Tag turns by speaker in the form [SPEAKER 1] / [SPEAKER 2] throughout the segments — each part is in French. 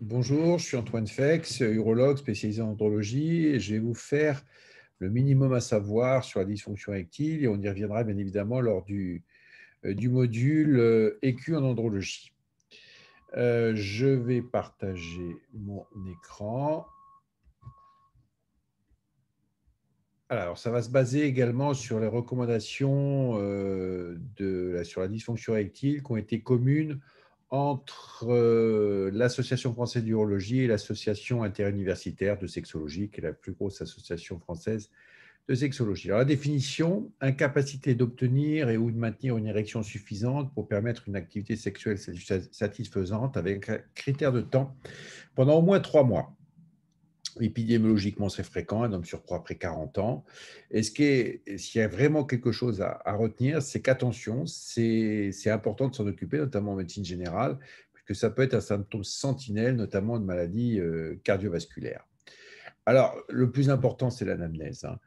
[SPEAKER 1] Bonjour, je suis Antoine Fex, urologue spécialisé en andrologie et je vais vous faire le minimum à savoir sur la dysfonction érectile et on y reviendra bien évidemment lors du module écu en andrologie. Je vais partager mon écran. Alors, ça va se baser également sur les recommandations sur la dysfonction érectile qui ont été communes entre l'Association française d'urologie et l'Association interuniversitaire de sexologie, qui est la plus grosse association française de sexologie. Alors, la définition, incapacité d'obtenir et ou de maintenir une érection suffisante pour permettre une activité sexuelle satisfaisante avec un critère de temps pendant au moins 3 mois. Épidémiologiquement, c'est fréquent, un homme surprend après 40 ans. Et s'il y a vraiment quelque chose à retenir, c'est qu'attention, c'est important de s'en occuper, notamment en médecine générale, puisque ça peut être un symptôme sentinelle, notamment de maladies cardiovasculaires. Alors, le plus important, c'est l'anamnèse, hein.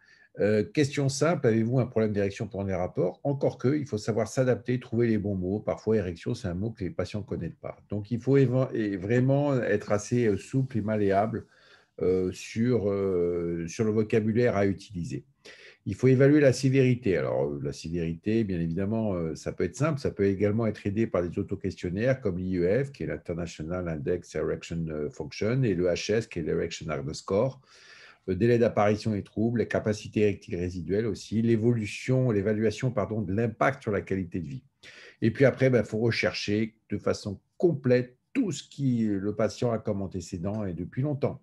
[SPEAKER 1] Question simple, avez-vous un problème d'érection pendant les rapports? Encore que, il faut savoir s'adapter, trouver les bons mots. Parfois, érection, c'est un mot que les patients ne connaissent pas. Donc, il faut vraiment être assez souple et malléable sur le vocabulaire à utiliser. Il faut évaluer la sévérité. Alors, la sévérité, bien évidemment, ça peut être simple. Ça peut également être aidé par des autoquestionnaires comme l'IEF, qui est l'International Index Erection Function, et le HS, qui est l'Erection Hardness Score. Le délai d'apparition des troubles, les capacités érectiles résiduelles aussi, l'évaluation de l'impact sur la qualité de vie. Et puis après, il faut rechercher de façon complète tout ce qui le patient a comme antécédent et depuis longtemps,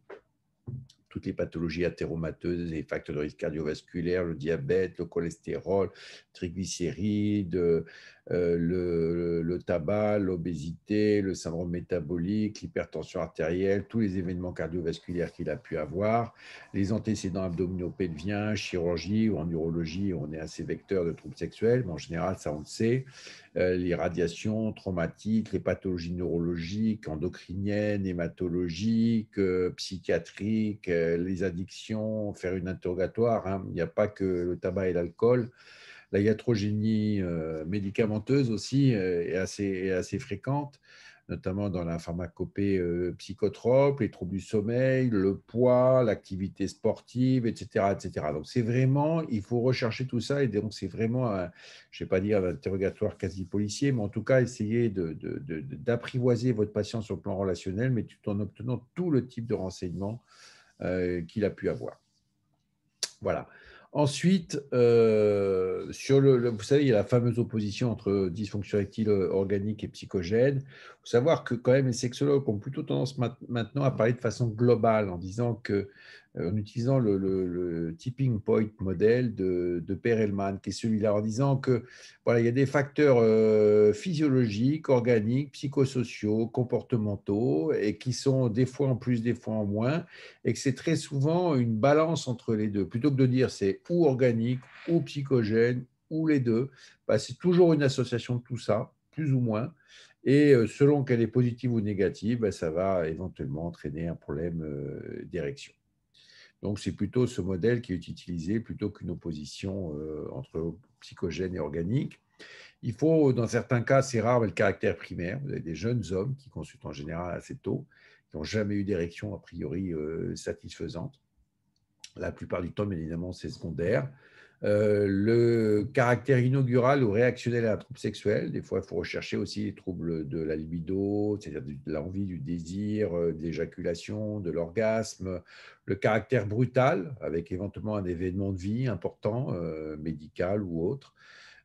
[SPEAKER 1] toutes les pathologies athéromateuses, les facteurs de risque cardiovasculaire, le diabète, le cholestérol, triglycérides, le tabac, l'obésité, le syndrome métabolique, l'hypertension artérielle, tous les événements cardiovasculaires qu'il a pu avoir, les antécédents abdominaux pelviens, chirurgie ou en urologie, on est assez vecteur de troubles sexuels, mais en général, ça on le sait, les radiations traumatiques, les pathologies neurologiques, endocriniennes, hématologiques, psychiatriques, les addictions, faire une interrogatoire, hein. Il n'y a pas que le tabac et l'alcool. La iatrogénie médicamenteuse aussi est assez fréquente, notamment dans la pharmacopée psychotrope, les troubles du sommeil, le poids, l'activité sportive, etc., etc. Donc, c'est vraiment, il faut rechercher tout ça. Et donc, c'est vraiment, je ne vais pas dire un interrogatoire quasi policier, mais en tout cas, essayer d'apprivoiser votre patient sur le plan relationnel, mais tout en obtenant tout le type de renseignements qu'il a pu avoir. Voilà. Ensuite, vous savez, il y a la fameuse opposition entre dysfonction érectile organique et psychogène. Il faut savoir que quand même les sexologues ont plutôt tendance maintenant à parler de façon globale en disant que, en utilisant le tipping point modèle de Perelman, qui est celui-là, en disant que voilà, il y a des facteurs physiologiques, organiques, psychosociaux, comportementaux, et qui sont des fois en plus, des fois en moins, et que c'est très souvent une balance entre les deux. Plutôt que de dire c'est ou organique, ou psychogène, ou les deux, c'est toujours une association de tout ça, plus ou moins. Et selon qu'elle est positive ou négative, ça va éventuellement entraîner un problème d'érection. Donc, c'est plutôt ce modèle qui est utilisé plutôt qu'une opposition entre psychogène et organique. Il faut, dans certains cas, c'est rare, mais le caractère primaire. Vous avez des jeunes hommes qui consultent en général assez tôt, qui n'ont jamais eu d'érection a priori satisfaisante. La plupart du temps, bien évidemment, c'est secondaire. Le caractère inaugural ou réactionnel à un trouble sexuel. Des fois, il faut rechercher aussi les troubles de la libido, c'est-à-dire de l'envie, du désir, de l'éjaculation, de l'orgasme. Le caractère brutal, avec éventuellement un événement de vie important, médical ou autre,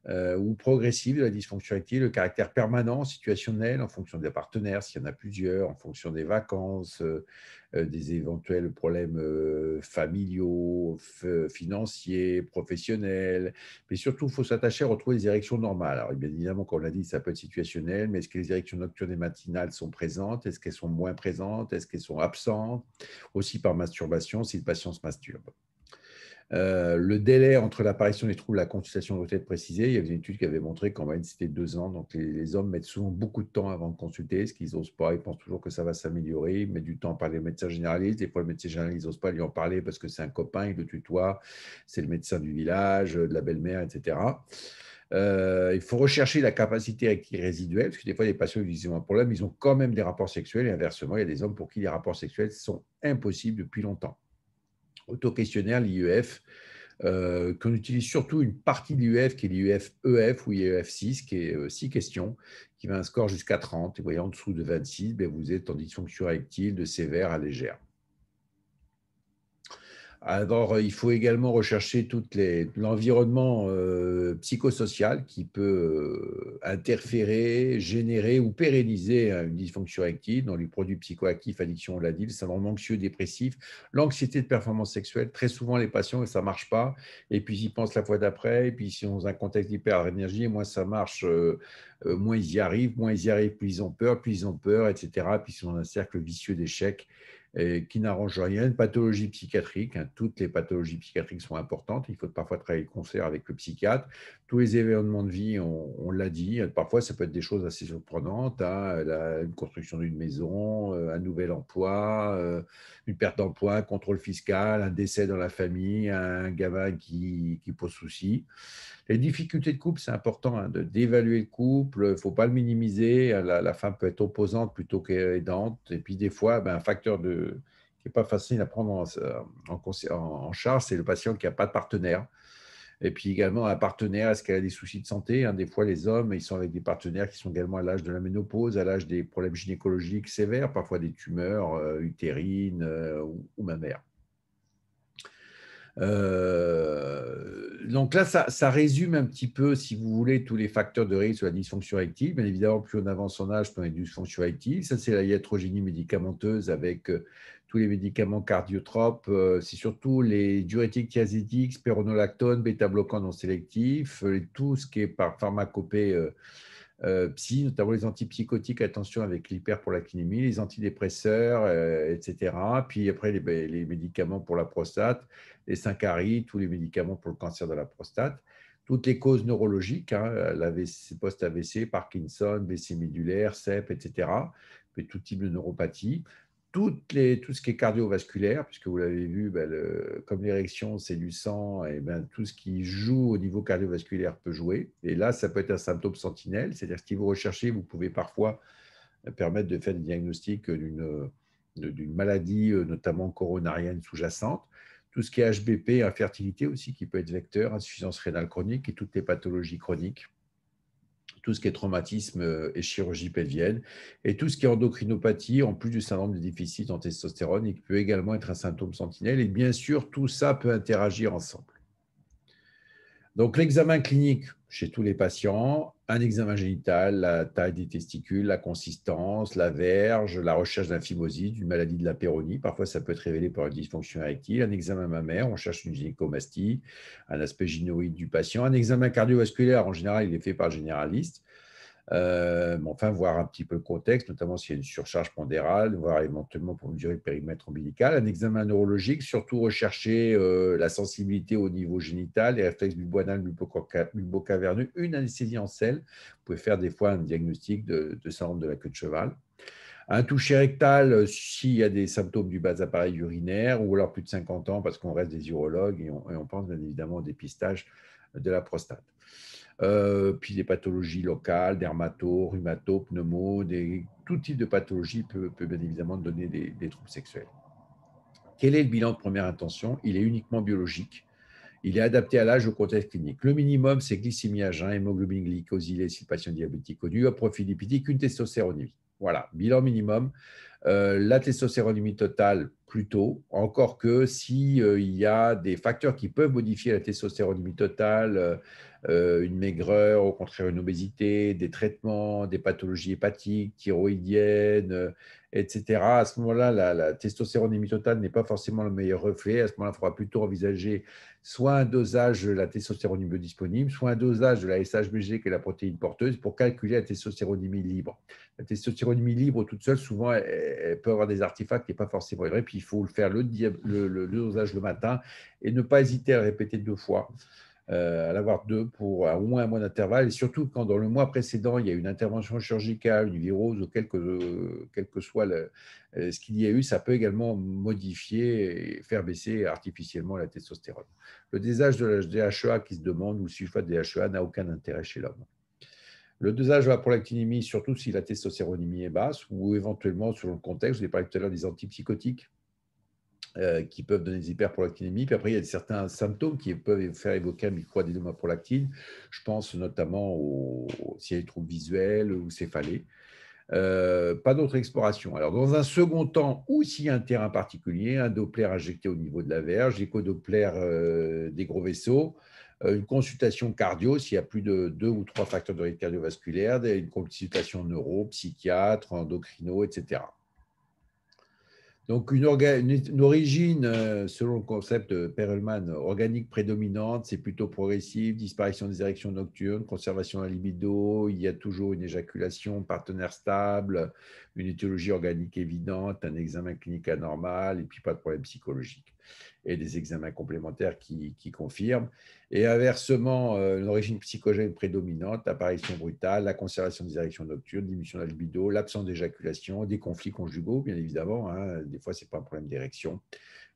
[SPEAKER 1] ou progressive de la dysfonction érectile, le caractère permanent, situationnel, en fonction des partenaires, s'il y en a plusieurs, en fonction des vacances, des éventuels problèmes familiaux, financiers, professionnels. Mais surtout, il faut s'attacher à retrouver des érections normales. Alors, bien évidemment, comme on l'a dit, ça peut être situationnel, mais est-ce que les érections nocturnes et matinales sont présentes? Est-ce qu'elles sont moins présentes? Est-ce qu'elles sont absentes? Aussi par masturbation, si le patient se masturbe. Le délai entre l'apparition des troubles et la consultation doit être précisé. Il y avait une étude qui avait montré qu'en moyenne, c'était 2 ans. Donc, les hommes mettent souvent beaucoup de temps avant de consulter, ce qu'ils n'osent pas. Ils pensent toujours que ça va s'améliorer. Ils mettent du temps à parler au médecin généraliste. Des fois, le médecin généraliste n'ose pas lui en parler parce que c'est un copain, il le tutoie. C'est le médecin du village, de la belle-mère, etc. Il faut rechercher la capacité érectile résiduelle, parce que des fois, les patients qui ont un problème, ils ont quand même des rapports sexuels, et inversement, il y a des hommes pour qui les rapports sexuels sont impossibles depuis longtemps. Auto-questionnaire, l'IEF, qu'on utilise surtout une partie de l'IEF qui est l'IEF-EF ou IEF-6, qui est 6 questions, qui va un score jusqu'à 30. Et vous voyez, en dessous de 26, ben, vous êtes en dysfonction érectile de sévère à légère. Alors, il faut également rechercher l'environnement psychosocial qui peut interférer, générer ou pérenniser une dysfonction érectile, dans les produits psychoactifs, addiction, on l'a dit, le syndrome anxieux, dépressif, l'anxiété de performance sexuelle. Très souvent, les patients, ça ne marche pas, et puis ils pensent la fois d'après, et puis ils sont dans un contexte d'hyper-énergie, moins ça marche, moins ils y arrivent, plus ils ont peur, etc. Puis ils sont dans un cercle vicieux d'échecs qui n'arrange rien. Une pathologie psychiatrique, hein, toutes les pathologies psychiatriques sont importantes. Il faut parfois travailler de concert avec le psychiatre. Tous les événements de vie, on l'a dit. Parfois, ça peut être des choses assez surprenantes. Hein, une construction d'une maison, un nouvel emploi, une perte d'emploi, un contrôle fiscal, un décès dans la famille, un gamin qui pose souci. Les difficultés de couple, c'est important hein, d'évaluer le couple. Il ne faut pas le minimiser. La femme peut être opposante plutôt qu'aidante. Et puis, des fois, ben, un facteur qui n'est pas facile à prendre en charge, c'est le patient qui n'a pas de partenaire. Et puis également, un partenaire, est-ce qu'elle a des soucis de santé hein? Des fois, les hommes, ils sont avec des partenaires qui sont également à l'âge de la ménopause, à l'âge des problèmes gynécologiques sévères, parfois des tumeurs utérines ou mammaires. Donc là, ça résume un petit peu, si vous voulez, tous les facteurs de risque de la dysfonction érectile. Bien évidemment, plus on avance en âge, plus on a une dysfonction érectile. Ça, c'est la iatrogénie médicamenteuse avec tous les médicaments cardiotropes. C'est surtout les diurétiques thiazédiques, spironolactone, bêta-bloquants non sélectifs, tout ce qui est par pharmacopée psy, notamment les antipsychotiques, attention avec l'hyperprolactinémie, les antidépresseurs, etc. Puis après, les médicaments pour la prostate, les Syncarie, tous les médicaments pour le cancer de la prostate. Toutes les causes neurologiques, hein, l'AVC, post-AVC, Parkinson, BC médulaire, CEP, etc. Mais tout type de neuropathie tout ce qui est cardiovasculaire, puisque vous l'avez vu, ben, comme l'érection, c'est du sang, et ben, tout ce qui joue au niveau cardiovasculaire peut jouer. Et là, ça peut être un symptôme sentinelle, c'est-à-dire que si vous recherchez, vous pouvez parfois permettre de faire des diagnostics d'une maladie, notamment coronarienne sous-jacente. Tout ce qui est HBP, infertilité aussi, qui peut être vecteur, insuffisance rénale chronique et toutes les pathologies chroniques, tout ce qui est traumatisme et chirurgie pelvienne, et tout ce qui est endocrinopathie, en plus du syndrome de déficit en testostérone, et qui peut également être un symptôme sentinelle. Et bien sûr, tout ça peut interagir ensemble. Donc, l'examen clinique chez tous les patients, un examen génital, la taille des testicules, la consistance, la verge, la recherche d'un phimosis, d'une maladie de la péronie. Parfois, ça peut être révélé par une dysfonction érectile. Un examen mammaire, on cherche une gynécomastie, un aspect gynoïde du patient. Un examen cardiovasculaire, en général, il est fait par le généraliste. Enfin, voir un petit peu le contexte, notamment s'il y a une surcharge pondérale, voir éventuellement pour mesurer le périmètre ombilical. Un examen neurologique, surtout rechercher la sensibilité au niveau génital, les réflexes bulbo-anal, bulbo-caverneux, une anesthésie en selle. Vous pouvez faire des fois un diagnostic de syndrome de la queue de cheval. Un toucher rectal, s'il y a des symptômes du bas appareil urinaire, ou alors plus de 50 ans, parce qu'on reste des urologues et on pense bien évidemment au dépistage de la prostate. Puis des pathologies locales, dermato, rhumato, pneumo, tout type de pathologie peut bien évidemment donner des troubles sexuels. Quel est le bilan de première intention? Il est uniquement biologique. Il est adapté à l'âge, au contexte clinique. Le minimum, c'est glycémie à jeun, hémoglobine glycosylée si le patient est diabétique connu, un profil lipidique, une testostéronémie. Voilà, bilan minimum. La testostéronémie totale, plutôt, encore que s'il y a des facteurs qui peuvent modifier la testostéronémie totale, une maigreur, au contraire une obésité, des traitements, des pathologies hépatiques, thyroïdiennes, etc. À ce moment-là, la testostéronémie totale n'est pas forcément le meilleur reflet. À ce moment-là, il faudra plutôt envisager soit un dosage de la testostéronémie biodisponible, soit un dosage de la SHBG, qui est la protéine porteuse, pour calculer la testostéronémie libre. La testostéronémie libre toute seule, souvent, elle peut avoir des artefacts qui n'est pas forcément vrai. Puis il faut faire le dosage le matin et ne pas hésiter à le répéter 2 fois. à l'avoir deux pour au moins un mois d'intervalle, et surtout quand dans le mois précédent, il y a une intervention chirurgicale, une virose, ou quel que soit ce qu'il y a eu, ça peut également modifier et faire baisser artificiellement la testostérone. Le dosage de la DHEA qui se demande, ou sulfate de DHEA, n'a aucun intérêt chez l'homme. Le dosage de la prolactinémie, surtout si la testostéronémie est basse, ou éventuellement, selon le contexte, je l'ai parlé tout à l'heure des antipsychotiques, qui peuvent donner des hyperprolactinémies. Puis après, il y a certains symptômes qui peuvent faire évoquer un microadénoma prolactine. Je pense notamment s'il y a des troubles visuels ou céphalées. Pas d'autre exploration. Alors, dans un second temps, ou s'il y a un terrain particulier, un Doppler injecté au niveau de la verge, l'écho-Doppler des gros vaisseaux, une consultation cardio s'il y a plus de 2 ou 3 facteurs de risque cardiovasculaire, une consultation neuro, psychiatre, endocrino, etc. Donc, une origine, selon le concept de Perelman, organique prédominante, c'est plutôt progressif, disparition des érections nocturnes, conservation de la libido, il y a toujours une éjaculation, partenaire stable, une étiologie organique évidente, un examen clinique anormal, et puis pas de problème psychologique. Et des examens complémentaires qui confirment. Et inversement, l'origine psychogène prédominante, apparition brutale, la conservation des érections nocturnes, diminution de la libido, l'absence d'éjaculation, des conflits conjugaux, bien évidemment. Hein. Des fois, ce n'est pas un problème d'érection.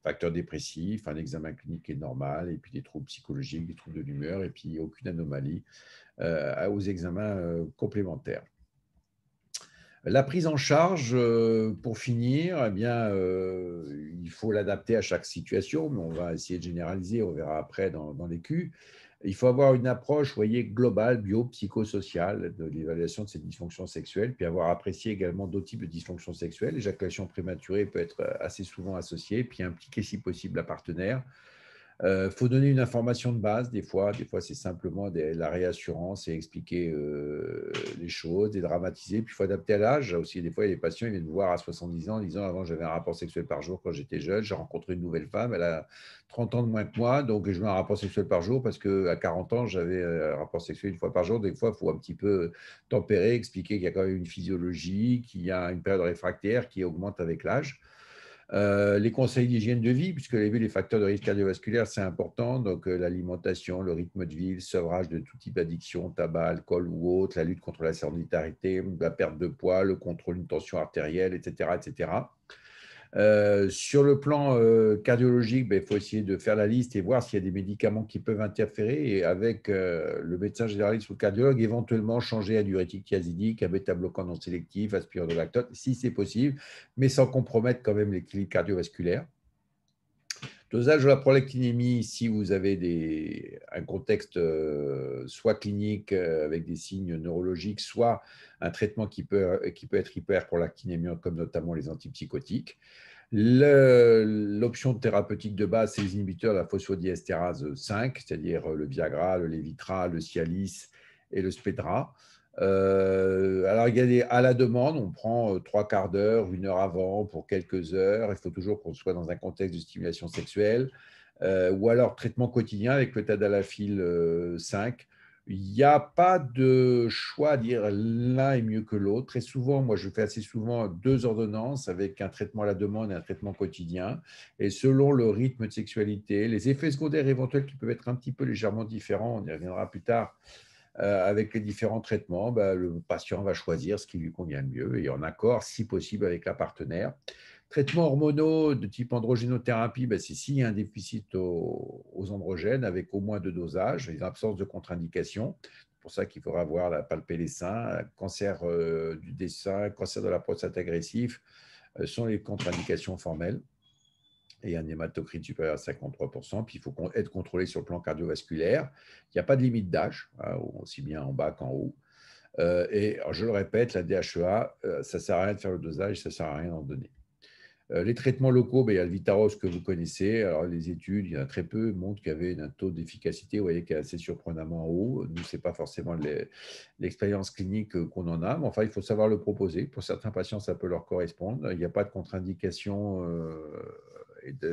[SPEAKER 1] Facteur dépressif, un examen clinique est normal, et puis des troubles psychologiques, des troubles de l'humeur, et puis aucune anomalie aux examens complémentaires. La prise en charge, pour finir, eh bien, il faut l'adapter à chaque situation, mais on va essayer de généraliser, on verra après dans l'écu. Il faut avoir une approche, vous voyez, globale, bio-psychosociale de l'évaluation de ces dysfonctions sexuelles, puis avoir apprécié également d'autres types de dysfonctions sexuelles. L'éjaculation prématurée peut être assez souvent associée, puis impliquer si possible la partenaire. Faut donner une information de base, des fois c'est simplement la réassurance et expliquer les choses, dédramatiser, puis il faut adapter à l'âge. Aussi, des fois, il y a des patients, ils viennent me voir à 70 ans en disant avant, j'avais un rapport sexuel par jour quand j'étais jeune, j'ai rencontré une nouvelle femme, elle a 30 ans de moins que moi, donc je veux un rapport sexuel par jour parce qu'à 40 ans, j'avais un rapport sexuel une fois par jour. Des fois, il faut un petit peu tempérer, expliquer qu'il y a quand même une physiologie, qu'il y a une période réfractaire qui augmente avec l'âge. Les conseils d'hygiène de vie, puisque vous avez vu, les facteurs de risque cardiovasculaire, c'est important. Donc, l'alimentation, le rythme de vie, le sevrage de tout type d'addiction, tabac, alcool ou autre, la lutte contre la sédentarité, la perte de poids, le contrôle d'une tension artérielle, etc. etc. Sur le plan cardiologique, ben, il faut essayer de faire la liste et voir s'il y a des médicaments qui peuvent interférer. Et avec le médecin généraliste ou le cardiologue, éventuellement changer un diurétique thiazidique, un bêta-bloquant non sélectif, un spironolactone, si c'est possible, mais sans compromettre quand même l'équilibre cardiovasculaire. Dosage de la prolactinémie, si vous avez un contexte soit clinique avec des signes neurologiques, soit un traitement qui peut être hyperprolactinémique, comme notamment les antipsychotiques. L'option thérapeutique de base, c'est les inhibiteurs de la phosphodiestérase 5, c'est-à-dire le Viagra, le Levitra, le Cialis et le Spedra. Alors, il y a à la demande, on prend 3/4 d'heure, 1 heure avant pour quelques heures. Il faut toujours qu'on soit dans un contexte de stimulation sexuelle. Ou alors traitement quotidien avec le tadalafil 5. Il n'y a pas de choix à dire l'un est mieux que l'autre. Très souvent, moi, je fais assez souvent 2 ordonnances avec un traitement à la demande et un traitement quotidien. Et selon le rythme de sexualité, les effets secondaires éventuels qui peuvent être un petit peu légèrement différents, on y reviendra plus tard, avec les différents traitements, le patient va choisir ce qui lui convient le mieux et en accord, si possible, avec la partenaire. Traitements hormonaux de type androgénothérapie, c'est s'il y a un déficit aux androgènes avec au moins 2 dosages, une absence de contre-indication. C'est pour ça qu'il faudra voir, palper les seins. Cancer des seins, cancer de la prostate agressif sont les contre-indications formelles. Et un hématocrite supérieur à 53%. Puis il faut être contrôlé sur le plan cardiovasculaire. Il n'y a pas de limite d'âge, hein, aussi bien en bas qu'en haut. Et je le répète, la DHEA, ça ne sert à rien de faire le dosage, ça ne sert à rien d'en donner. Les traitements locaux, il y a le Vitaros que vous connaissez. Alors, les études, il y en a très peu, montrent qu'il y avait un taux d'efficacité, vous voyez, qui est assez surprenamment haut. Nous, ce n'est pas forcément l'expérience clinique qu'on en a, mais enfin, il faut savoir le proposer. Pour certains patients, ça peut leur correspondre. Il n'y a pas de contre-indication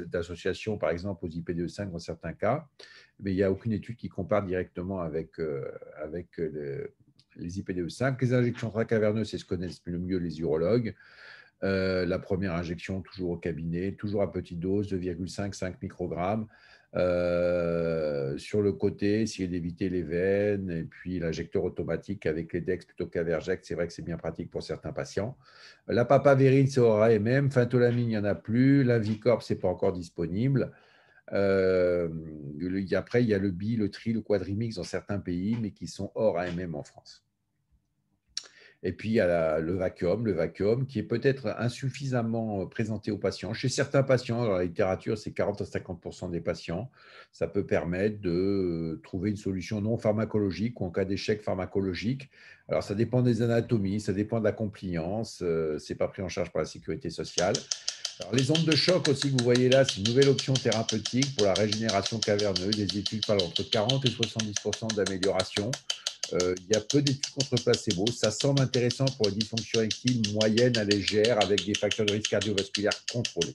[SPEAKER 1] d'association, par exemple, aux IPDE5 dans certains cas, mais il n'y a aucune étude qui compare directement avec les IPDE5. Les injections intracaverneuses, c'est ce que connaissent le mieux les urologues. La première injection, toujours au cabinet, toujours à petite dose, 2,5-5 microgrammes. Sur le côté, essayer d'éviter les veines, et puis l'injecteur automatique avec les Dex plutôt qu'Averject, c'est vrai que c'est bien pratique pour certains patients. La papavérine, c'est au AMM. Phentolamine, il n'y en a plus. L'Invicorp, ce n'est pas encore disponible. Après, il y a le bi, le tri, le quadrimix dans certains pays, mais qui sont hors AMM en France. Et puis, il y a le vacuum qui est peut-être insuffisamment présenté aux patients. Chez certains patients, dans la littérature, c'est 40 à 50% des patients. Ça peut permettre de trouver une solution non pharmacologique ou en cas d'échec pharmacologique. Alors, ça dépend des anatomies, ça dépend de la compliance. Ce n'est pas pris en charge par la sécurité sociale. Alors, les ondes de choc aussi que vous voyez là, c'est une nouvelle option thérapeutique pour la régénération caverneuse. Les études parlent entre 40 et 70% d'amélioration. Il y a peu d'études contre placebo. Ça semble intéressant pour les dysfonctions érectiles moyennes à légères avec des facteurs de risque cardiovasculaire contrôlés.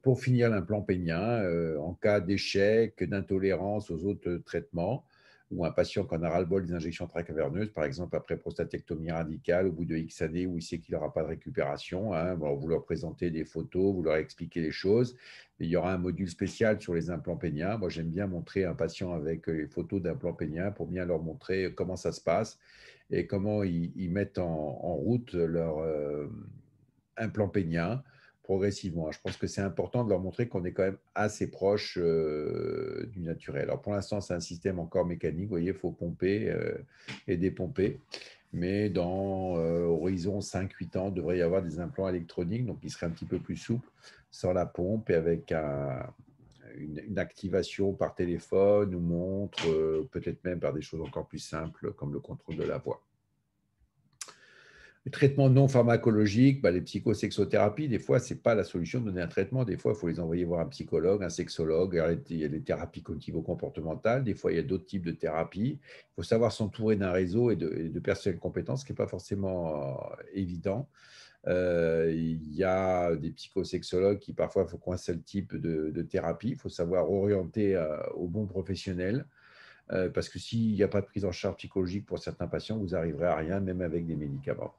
[SPEAKER 1] Pour finir, l'implant pénien, en cas d'échec, d'intolérance aux autres traitements, ou un patient qui en a ras-le-bol des injections intracaverneuses, par exemple après prostatectomie radicale, au bout de X années où il sait qu'il n'aura pas de récupération, hein, bon, vous leur présentez des photos, vous leur expliquez les choses. Il y aura un module spécial sur les implants péniens. Moi, j'aime bien montrer un patient avec les photos d'implants péniens pour bien leur montrer comment ça se passe et comment ils mettent en route leur implant pénien progressivement. Je pense que c'est important de leur montrer qu'on est quand même assez proche du naturel. Alors pour l'instant, c'est un système encore mécanique. Vous voyez, il faut pomper et dépomper. Mais dans horizon 5-8 ans, il devrait y avoir des implants électroniques, donc qui seraient un petit peu plus souples, sans la pompe et avec une activation par téléphone ou montre, peut-être même par des choses encore plus simples comme le contrôle de la voix. Les traitements non pharmacologiques, les psychosexothérapies, des fois, ce n'est pas la solution de donner un traitement. Des fois, il faut les envoyer voir un psychologue, un sexologue. Il y a des thérapies cognitivo-comportementales. Des fois, il y a d'autres types de thérapies. Il faut savoir s'entourer d'un réseau et de personnels compétents, ce qui n'est pas forcément évident. Il y a des psychosexologues qui parfois font un seul type de thérapie. Il faut savoir orienter au bon professionnel. Parce que s'il n'y a pas de prise en charge psychologique pour certains patients, vous n'arriverez à rien, même avec des médicaments.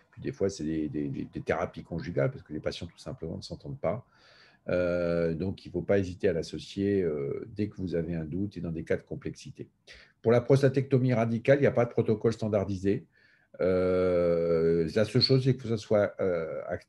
[SPEAKER 1] Puis des fois, c'est des thérapies conjugales, parce que les patients, tout simplement, ne s'entendent pas. Donc, il ne faut pas hésiter à l'associer dès que vous avez un doute et dans des cas de complexité. Pour la prostatectomie radicale, il n'y a pas de protocole standardisé. La seule chose, c'est que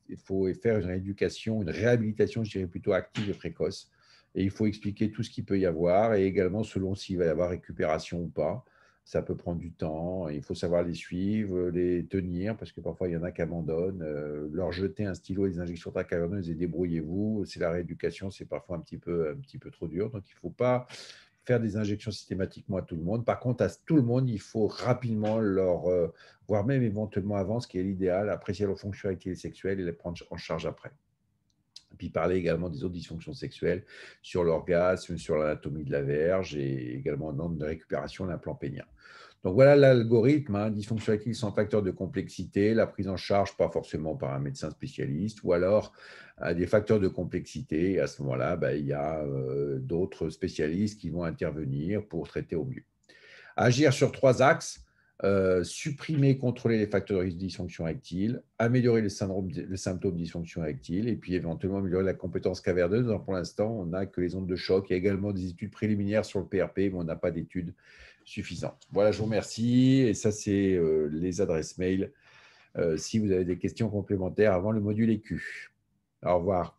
[SPEAKER 1] il faut faire une rééducation, une réhabilitation, je dirais plutôt active et précoce. Et il faut expliquer tout ce qu'il peut y avoir et également selon s'il va y avoir récupération ou pas. Ça peut prendre du temps. Il faut savoir les suivre, les tenir, parce que parfois il y en a qui abandonnent. Leur jeter un stylo et des injections intracaverneuses et débrouillez-vous. C'est la rééducation, c'est parfois un petit peu trop dur. Donc il ne faut pas faire des injections systématiquement à tout le monde. Par contre, à tout le monde, il faut rapidement voire même éventuellement avant, ce qui est l'idéal, apprécier leur fonctionnalité sexuelle et les prendre en charge après. Et puis parler également des autres dysfonctions sexuelles, sur l'orgasme, sur l'anatomie de la verge et également en ordre de récupération, l'implant pénien. Donc voilà l'algorithme, hein, dysfonction érectile sans facteur de complexité, la prise en charge pas forcément par un médecin spécialiste, ou alors des facteurs de complexité. Et à ce moment-là, il y a d'autres spécialistes qui vont intervenir pour traiter au mieux. Agir sur 3 axes. Supprimer, contrôler les facteurs de risque de dysfonction érectile, améliorer le symptômes de dysfonction érectile et puis éventuellement améliorer la compétence caverneuse. Donc, pour l'instant, on n'a que les ondes de choc. Il y a également des études préliminaires sur le PRP, mais on n'a pas d'études suffisantes. Voilà, je vous remercie. Et ça, c'est les adresses mail si vous avez des questions complémentaires avant le module EQ. Au revoir.